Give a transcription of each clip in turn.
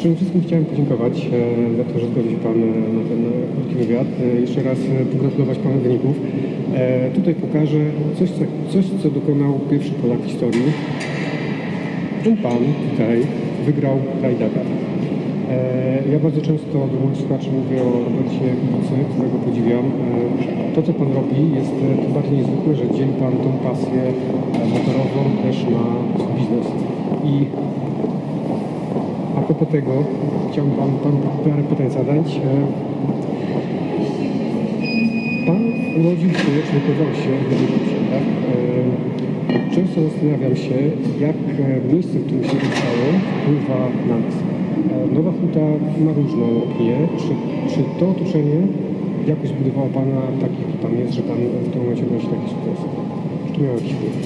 Przede wszystkim chciałem podziękować za to, że zgodził się Pan na ten krótki wywiad. Jeszcze raz pogratulować Panu wyników. Tutaj pokażę coś, co dokonał pierwszy Polak w historii. Ten Pan tutaj wygrał Rajd Dakar. Ja bardzo często do moich słuchaczy mówię o Robercie Kubicy, którego podziwiam. To, co Pan robi, jest tym bardziej niezwykłe, że dzieli Pan tą pasję motorową też na swój biznes. I a propos tego, chciałbym Panu parę pytań zadać. Pan urodził się, czy wychował się w Legnicy, tak? Często zastanawiam się, jak miejsce, w którym się uczyło, wpływa na nas. Nowa Huta ma różną opinię. Czy to otoczenie jakoś zbudowało Pana taki, jaki Pan jest, że Pan w tym momencie odnosi taki sukces? Czy to miało jakiś wpływ?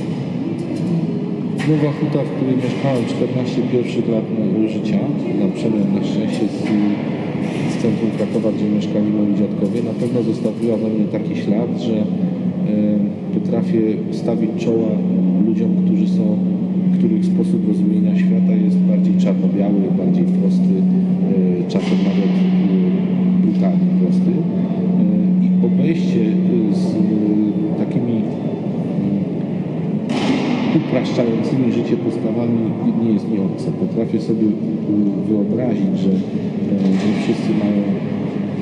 Nowa Huta, w której mieszkałem 14 pierwszych lat mojego życia, na przemian na szczęście z centrum Krakowa, gdzie mieszkali moi dziadkowie, na pewno zostawiła we mnie taki ślad, że potrafię stawić czoła ludziom, których sposób rozumienia świata jest bardziej czarno-biały, bardziej prosty, czasem nawet brutalnie prosty. I obejście z takimi upraszczającymi życie postawami nie jest mi obce. Potrafię sobie wyobrazić, że nie wszyscy mają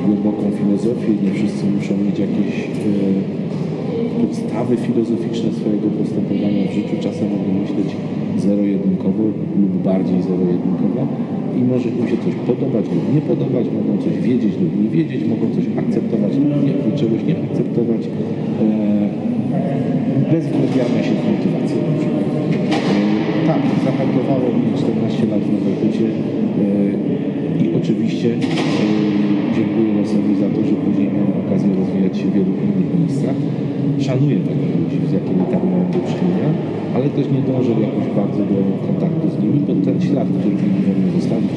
głęboką filozofię, nie wszyscy muszą mieć jakieś podstawy filozoficzne swojego postępowania w życiu. Czasem mogą myśleć zero-jedynkowo lub bardziej zero-jedynkowo i może im się coś podobać lub nie podobać, mogą coś wiedzieć lub nie wiedzieć, mogą coś akceptować lub czegoś nie akceptować, bez wgłębiania się w motywację. Tak, zahartowało mnie 14 lat w Nowej Hucie i oczywiście dziękuję losowi za to, że później miałem okazję rozwijać się w wielu innych miejscach. Szanuję takich ludzi, z jakimi tam mam do czynienia, ale też nie dążę jakoś bardzo do kontaktu z nimi, bo ten ślad, który mi wolno zostawić,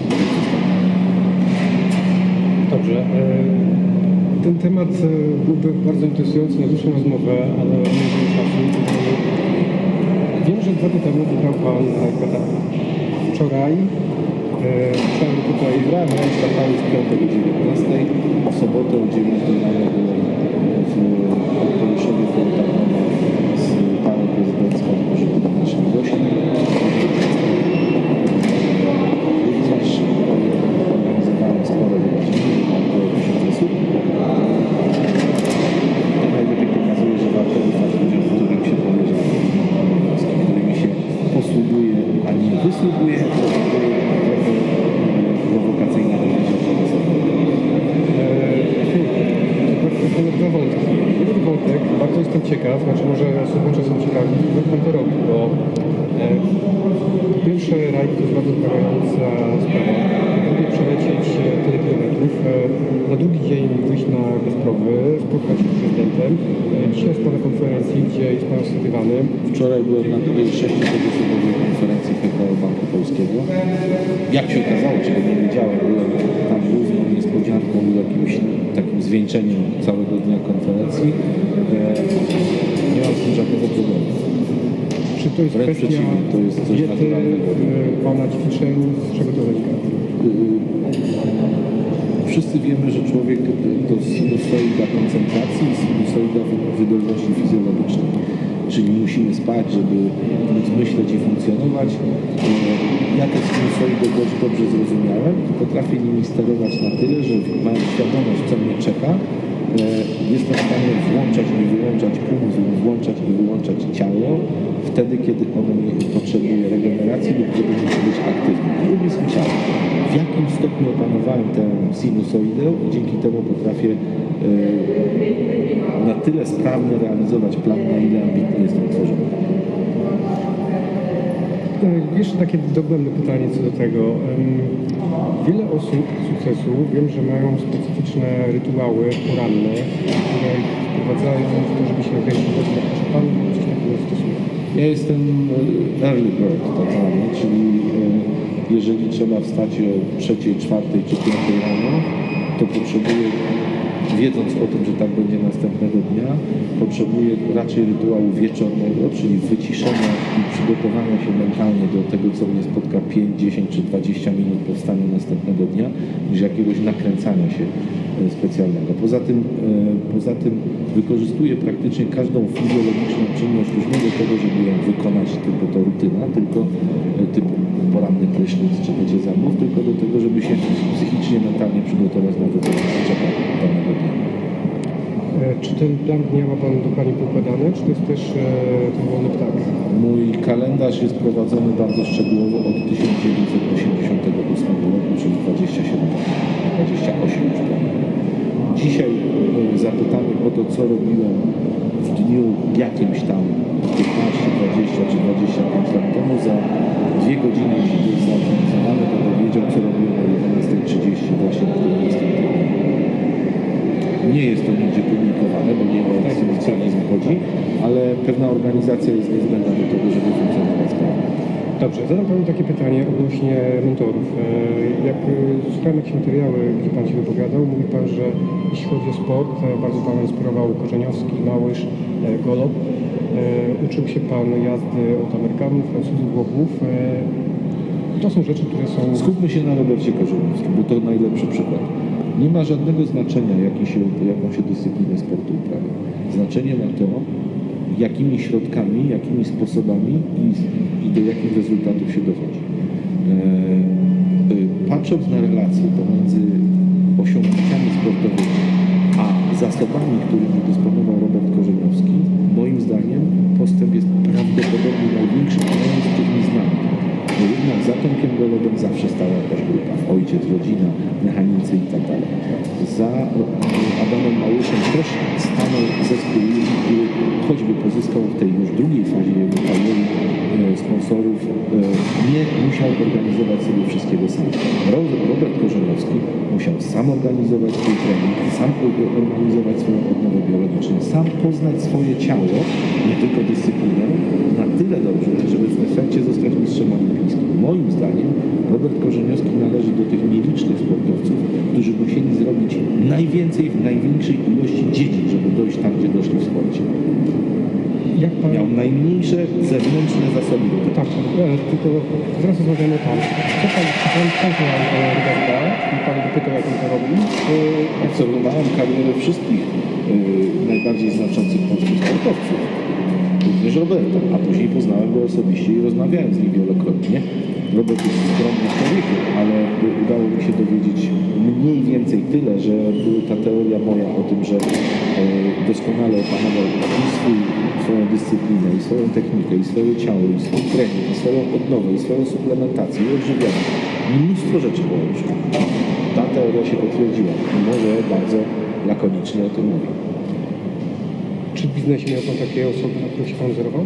Dobrze. Ten temat byłby bardzo interesujący na dłuższą rozmowę, ale nie wiem czasu. Wiem, że 2 dni temu wygrał Pan Qatar. Wczoraj chciałem tutaj grałem w Qatarze z 5 do 19, w sobotę o 9 rano byłem w Poruszowie Korytarzowie z Panem Prezydencką, którzy byli naszym gościem. Również organizowałem sporo wydarzeń, około 1000 osób. To najlepiej pokazuje, że warto ufać ludziom, którym się powierza obowiązki, którymi się posługuje, a nie wysługuje. Prowokacyjna Jeden wątek, bardzo jestem ciekaw, znaczy może słuchacze są ciekawi, jak Pan to robi, bo pierwszy rajd to jest bardzo wymagająca sprawa. Drugie przelecieć tyle kilometrów, na drugi dzień wyjść na Bezprowy, spotkać się z prezydentem. Dzisiaj jest Pan na konferencji, gdzie jest Pan osłuchiwany. Wczoraj byłem na tej 6-godzinnej konferencji PKO Banku Polskiego. Jak się okazało, czego nie wiedziałem, byłem tam główną niespodzianką i jakimś takim zwieńczeniem całego dnia konferencji. Nie mam z tym żadnego problemu. Czy to jest Wręcz kwestia przeciwnie, to jest coś diety, naturalnego. Pana ćwiczeń, z czego to wynika? Wszyscy wiemy, że człowiek to sinusoida koncentracji i sinusoida wydolności fizjologicznej. Czyli musimy spać, żeby móc myśleć i funkcjonować. Ja te sinusoidy dość dobrze zrozumiałem i potrafię nimi sterować na tyle, że mając świadomość, co mnie czeka, jestem w stanie włączać i wyłączać umysł, włączać i wyłączać ciało wtedy, kiedy ono potrzebuje regeneracji lub kiedy musi być aktywne. I umysł i ciało. W jakim stopniu opanowałem tę sinusoidę i dzięki temu potrafię na tyle sprawnie realizować plan, na ile ambitnie jest on tworzony. Jeszcze takie dogłębne pytanie co do tego. Wiele osób sukcesu wiem, że mają specyficzne rytuały poranne, które wprowadzają w to, żeby się organizować. Czy Pan coś takiego stosuje? Ja jestem early bird tak zwany, czyli jeżeli trzeba wstać o 3, 4 czy 5 rano, to potrzebuję wiedząc o tym, że tak będzie następnego dnia, potrzebuje raczej rytuału wieczornego, czyli wyciszenia i przygotowania się mentalnie do tego, co mnie spotka 5, 10 czy 20 minut po wstaniu następnego dnia, niż jakiegoś nakręcania się specjalnego. Poza tym wykorzystuję praktycznie każdą fizjologiczną czynność już nie do tego, żeby ją wykonać, tylko to rutyna, tylko typu poranny prysznic czy mycie zębów, tylko do tego, żeby się psychicznie, mentalnie przygotować na to, co nas czeka danego dnia. Czy ten plan dnia ma Pan dokładnie poukładany, czy to jest też ten wolny ptak? Mój kalendarz jest prowadzony bardzo szczegółowo od 1988 roku, czyli 27 lat. 28 już prawie. Dzisiaj zapytamy o to, co robiłem w dniu jakimś tam 15, 20 czy 25 lat temu. Za 2 godziny, jeśli to jest zorganizowane, to dowiedział, co robiłem o 11:30 właśnie w tym następnym. Nie jest to nigdzie publikowane, bo nie o ekshibicjonizm chodzi, ale pewna organizacja jest niezbędna do tego, żeby funkcjonować sprawnie. Dobrze, zadam Panu takie pytanie odnośnie mentorów. Jak słuchałem jakieś materiały, gdzie Pan się wypowiadał, mówi Pan, że jeśli chodzi o sport, bardzo Pana inspirował Korzeniowski, Małysz, Golob. Uczył się Pan jazdy od Amerykanów, Francuzów, Włochów. To są rzeczy, które są... Skupmy się na Robercie Korzeniowskim, bo to najlepszy przykład. Nie ma żadnego znaczenia, jaką się dyscyplinę sportu uprawia. Znaczenie ma to, jakimi środkami, jakimi sposobami i do jakich rezultatów się dochodzi. Patrząc na relacje pomiędzy osiągnięciami sportowymi a zasobami, którymi dysponował Robert Korzeniowski, moim zdaniem postęp jest prawdopodobnie największy, a on jest przed nim znany. Bo jednak za Tomkiem Golobem zawsze stała jakaś grupa, ojciec, rodzina, mechanicy i tak dalej. Za Adamem Małyszem też stanął zespół ludzi, który choćby pozyskał w tej już drugiej fazie jego kariery sponsorów, nie musiał organizować sobie wszystkiego sam. Robert Korzeniowski musiał sam organizować swój trening, sam organizować swoją odnowę biologiczną, sam poznać swoje ciało, nie tylko dyscyplinę, na tyle dobrze, żeby w efekcie zostać mistrzem olimpijskim. Moim zdaniem Robert Korzeniowski należy do tych nielicznych sportowców, którzy musieli zrobić najwięcej w największej ilości dziedzin, żeby dojść tam, gdzie doszli w sporcie. Jak Pan... Miał najmniejsze zewnętrzne zasoby do tego. Tak, tylko zaraz rozmawiamy o Pan. Co Pan poznał Roberta i Pan dopytał, jak on to robił? Obserwowałem karierę wszystkich najbardziej znaczących polskich sportowców. Również Roberta, a później poznałem go osobiście i rozmawiałem z nim wielokrotnie. Robert jest skromnym człowiekiem, ale udało mi się dowiedzieć mniej więcej tyle, że ta teoria moja o tym, że doskonale opanował swoją dyscyplinę, i swoją technikę, i swoje ciało, i swój trening, i swoją odnowę, i swoją suplementację, i odżywianie. Mnóstwo rzeczy połączył. Ta teoria się potwierdziła, mimo że bardzo lakonicznie o tym mówi. Czy w biznesie miał Pan takie osoby, na których się Pan wzorował?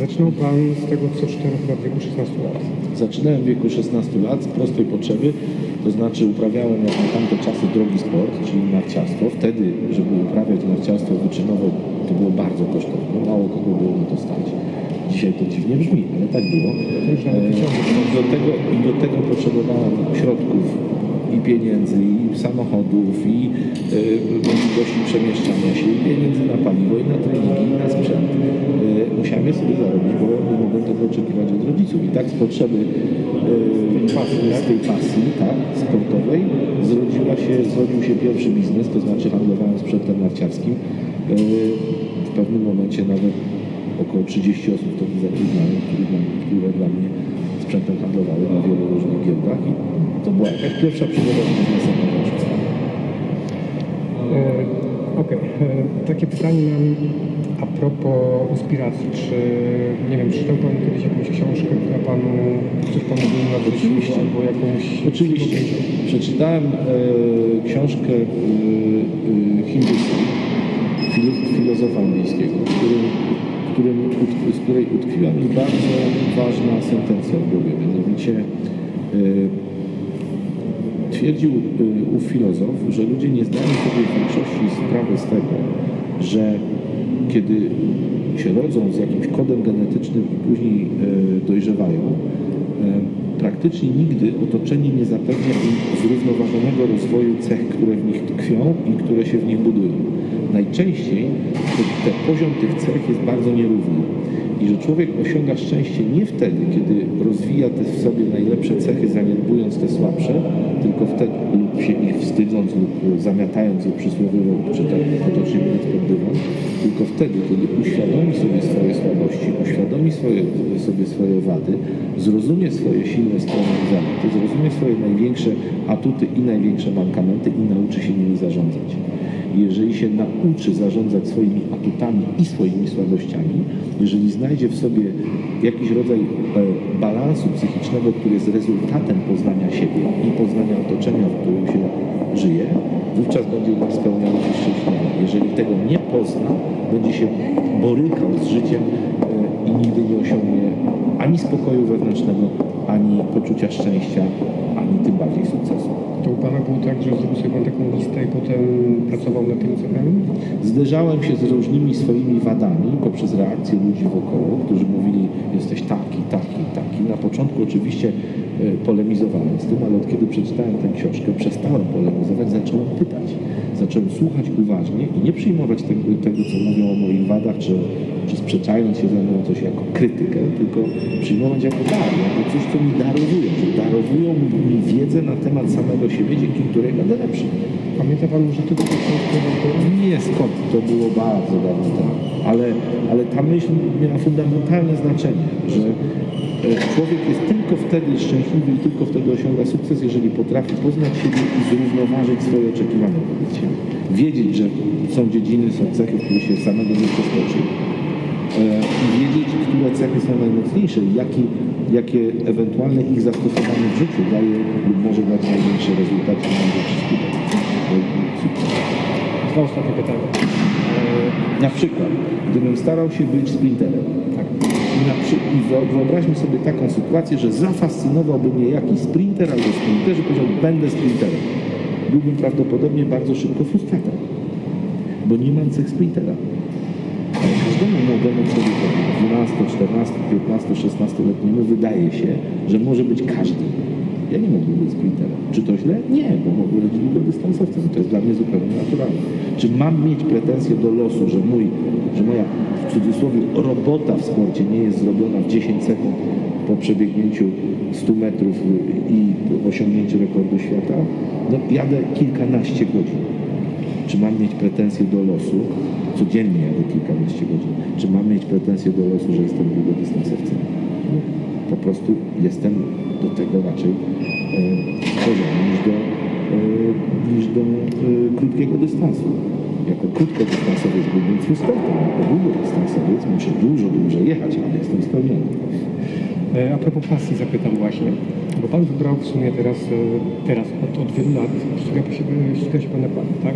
Zaczynał Pan z tego, co czytałem chyba w wieku 16 lat. Zaczynałem w wieku 16 lat z prostej potrzeby, to znaczy uprawiałem jak na tamte czasy drogi sport, czyli narciarstwo. Wtedy, żeby uprawiać narciarstwo wyczynowe, to było bardzo kosztowne, mało kogo było na to stać. Dzisiaj to dziwnie brzmi, ale tak było. I do tego potrzebowałem środków i pieniędzy, i samochodów, i możliwości przemieszczania się, i pieniędzy na paliwo, i na treningi, i na sprzęt. Musiałem je sobie zarobić, bo nie mogłem tego oczekiwać od rodziców. I tak z potrzeby z tej pasji tak, sportowej zrodził się pierwszy biznes, to znaczy handlowałem sprzętem narciarskim. W pewnym momencie nawet około 30 osób wtedy zatrudniałem, które dla mnie sprzętem handlowały na wielu różnych giełdach. I to była jakaś pierwsza przygoda z biznesem na rączkę. Okej. Takie pytanie mam a propos inspiracji. Czy, nie wiem, czytał Pan kiedyś jakąś książkę, która Panu coś pomogła na życiu, albo jakąś... Oczywiście. Przeczytałem książkę Hindusa, filozofa indyjskiego, z której utkwiła mi bardzo ważna sentencja w głowie. Mianowicie twierdził ów filozof, że ludzie nie zdają sobie w większości sprawy z tego, że kiedy się rodzą z jakimś kodem genetycznym i później dojrzewają, praktycznie nigdy otoczenie nie zapewnia im zrównoważonego rozwoju cech, które w nich tkwią i które się w nich budują. Najczęściej ten poziom tych cech jest bardzo nierówny i że człowiek osiąga szczęście nie wtedy, kiedy rozwija te w sobie najlepsze cechy, zaniedbując te słabsze, tylko wtedy lub się ich wstydząc lub zamiatając je przysłowiowo, czy tak potocznie mówiąc pod dywan, tylko wtedy, kiedy uświadomi sobie swoje słabości, uświadomi sobie swoje wady, zrozumie swoje silne strony i zalety, zrozumie swoje największe atuty i największe mankamenty i nauczy się nimi zarządzać. Jeżeli się nauczy zarządzać swoimi atutami i swoimi słabościami, jeżeli znajdzie w sobie jakiś rodzaj balansu psychicznego, który jest rezultatem poznania siebie i poznania otoczenia, w którym się żyje, wówczas będzie spełniony i szczęśliwy. Jeżeli tego nie pozna, będzie się borykał z życiem i nigdy nie osiągnie ani spokoju wewnętrznego, ani poczucia szczęścia, ani tym bardziej sukcesu. To u Pana było tak, że zrobił sobie Pan taką listę i potem pracował nad tymi cechami? Zderzałem się z różnymi swoimi wadami poprzez reakcje ludzi wokoło, którzy mówili, jesteś taki, taki, taki. Na początku oczywiście polemizowałem z tym, ale od kiedy przeczytałem tę książkę, przestałem polemizować, zacząłem pytać. Zacząłem słuchać uważnie i nie przyjmować tego co mówią o moich wadach, czy sprzeczając się ze mną coś jako krytykę, tylko przyjmować jako dar, jako coś, co mi darowują, że darowują mi wiedzę na temat samego siebie, dzięki której będę lepszy. Pamięta Pan, że tego książkę Nie, skąd, to było bardzo dawno temu, ale ta myśl miała fundamentalne znaczenie, że człowiek jest tylko wtedy szczęśliwy i tylko wtedy osiąga sukces, jeżeli potrafi poznać siebie i zrównoważyć swoje oczekiwania wobec siebie. Wiedzieć, że są dziedziny, są cechy, w których się samego nie przeskoczy i wiedzieć, które cechy są najmocniejsze i jakie ewentualne ich zastosowanie w życiu daje lub może dać największe rezultaty i największy skutek. Dwa ostatnie pytania. Na przykład, gdybym starał się być sprinterem, tak, i wyobraźmy sobie taką sytuację, że zafascynowałby mnie jakiś sprinter albo sprinterzy, powiedział, będę sprinterem. Byłbym prawdopodobnie bardzo szybko frustratem, bo nie mam cech sprintera. Ale każdemu młodemu człowiekowi, 12, 14, 15, 16-letniemu wydaje się, że może być każdy. Ja nie mógłbym być sprinterem. Czy to źle? Nie, bo mogę być długodystansowcem. To jest dla mnie zupełnie naturalne. Czy mam mieć pretensje do losu, że moja, w cudzysłowie, robota w sporcie nie jest zrobiona w 10 sekund po przebiegnięciu 100 metrów i osiągnięciu rekordu świata? No, jadę kilkanaście godzin. Czy mam mieć pretensje do losu? Codziennie jadę kilkanaście godzin. Czy mam mieć pretensje do losu, że jestem długodystansowcem? Po prostu jestem do tego raczej stworzony niż do krótkiego dystansu. Jako krótkodystansowiec byłbym frustratem, jako długodystansowiec muszę dużo dłużej jechać, ale jestem spełniony. A propos pasji zapytam właśnie, bo Pan wybrał w sumie teraz od wielu lat ściga się Pan na planie, tak?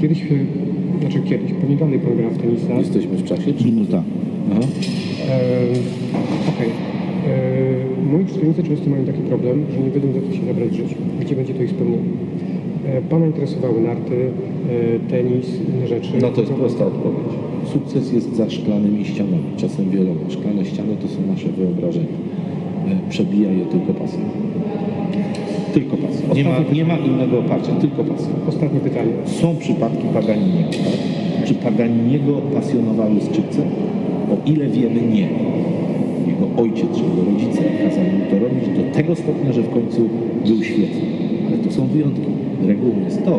Kiedyś, pewnie dalej Pan gra w tenisa. Jesteśmy w czasie? Czy minuta? Aha. Okej. Moi czytelnicy często mają taki problem, że nie wiedzą, za co się zabrać w życiu, gdzie będzie to ich spełnienie. Pana interesowały narty, tenis, inne rzeczy. No to jest prosta odpowiedź. Sukces jest za szklanymi ścianami, czasem wieloma. Szklane ściany to są nasze wyobrażenia. Przebija je tylko pasja. Tylko pasja. Nie ma innego oparcia, tylko pasja. Ostatnie pytanie. Są przypadki Paganiniego, tak? Czy Paganiniego pasjonowały skrzypce? O ile wiemy, nie. Jego ojciec, czy jego rodzice kazali mu to robić do tego stopnia, że w końcu był świetny. Ale to są wyjątki. Regułą jest to,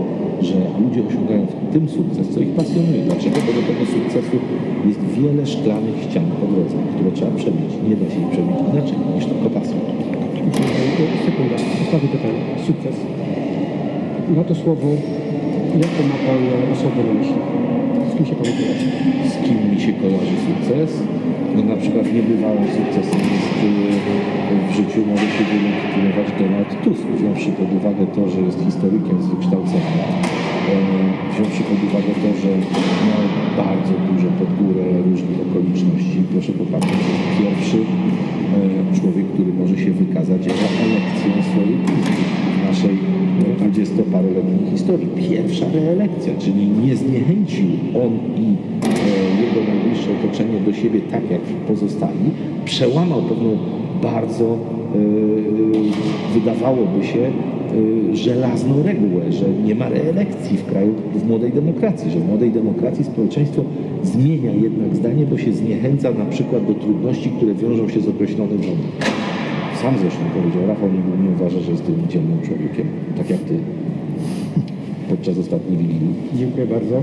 że ludzie osiągają w tym sukces, co ich pasjonuje. Dlaczego? Bo do tego sukcesu jest wiele szklanych ścian po drodze, które trzeba przebić. Nie da się ich przebić inaczej niż tylko pasją. Sekunda, ostatnie pytanie. Sukces. Na to słowo, jaką ma Pan osobę na myśli? Z kim się Pan kojarzy? Z kim mi się kojarzy sukces? No na przykład niebywałym sukcesem jest w życiu może się wylegitymować Donald Tusk, wziąwszy pod uwagę to, że jest historykiem z wykształcenia, wziąwszy pod uwagę to, że miał bardzo dużo pod górę różnych okoliczności. Proszę popatrzeć, to jest pierwszy człowiek, który może się wykazać reelekcją swojej w naszej 20-paroletniej historii. Pierwsza reelekcja, czyli nie zniechęcił on i jego najbliższe otoczenie do siebie tak jak pozostali, przełamał pewną bardzo wydawałoby się, żelazną regułę, że nie ma reelekcji w kraju, w młodej demokracji, że w młodej demokracji społeczeństwo zmienia jednak zdanie, bo się zniechęca na przykład do trudności, które wiążą się z określonym rządem. Sam zresztą powiedział, Rafał nie uważa, że jest tym dzielnym człowiekiem, tak jak ty podczas ostatniej Wigilii. Dziękuję bardzo.